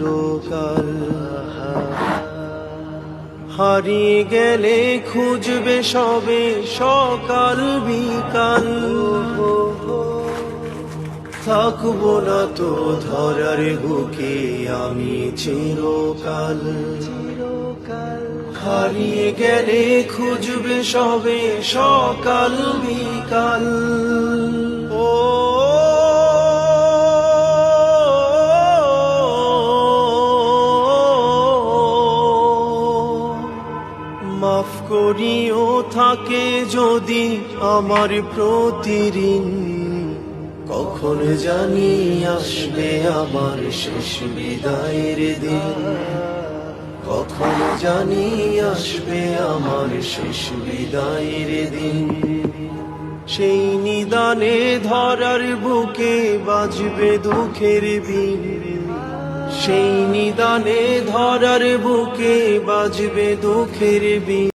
চিরকাল। হারিয়ে গেলে খুঁজবে সবে সকাল বিকাল, থাকবো না তো ধরার বুকে আমি চিরকাল। হারিয়ে গেলে খুঁজবে সবে সকাল বিকাল। ও মাফ করিও থাকে যদি আমার প্রতি ঋণ, কখন জানি আসবে আমার শেষ বিদায়ের দিন। কখন জানি আসবে আমার শেষ বিদায়ের দিন। সেই নিদানে ধরার বুকে বাজবে দুঃখের বিন। সেই নিদানে ধরার বুকে বাজবে দুঃখের বিন।